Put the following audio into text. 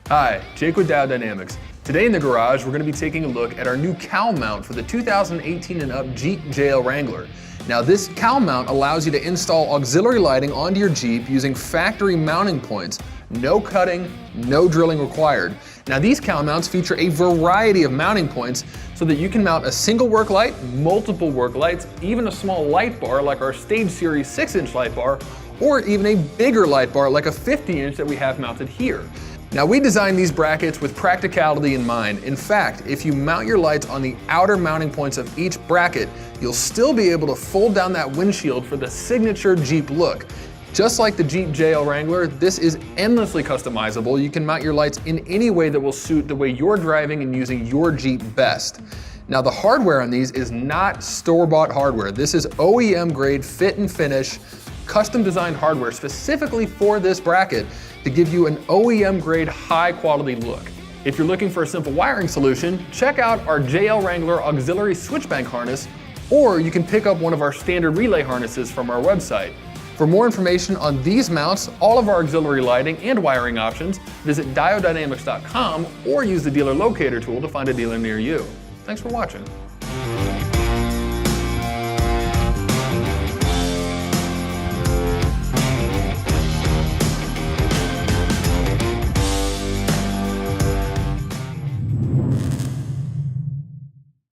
Hi, Jake with Diode. Today in the garage, we're going to be taking a look at our new cowl mount for the 2018 and up Jeep JL Wrangler. Now this cowl mount allows you to install auxiliary lighting onto your Jeep using factory mounting points. No cutting, no drilling required. Now these cowl mounts feature a variety of mounting points so that you can mount a single work light, multiple work lights, even a small light bar like our Stage Series 6-inch light bar, or even a bigger light bar like a 50-inch that we have mounted here. Now we designed these brackets with practicality in mind. In fact, if you mount your lights on the outer mounting points of each bracket, you'll still be able to fold down that windshield for the signature Jeep look. Just like the Jeep JL Wrangler, this is endlessly customizable. You can mount your lights in any way that will suit the way you're driving and using your Jeep best. Now the hardware on these is not store-bought hardware. This is OEM grade fit and finish, custom designed hardware specifically for this bracket to give you an OEM grade high quality look. If you're looking for a simple wiring solution, check out our JL Wrangler auxiliary switch bank harness, or you can pick up one of our standard relay harnesses from our website. For more information on these mounts, all of our auxiliary lighting and wiring options, visit diodedynamics.com or use the dealer locator tool to find a dealer near you. Thanks for watching.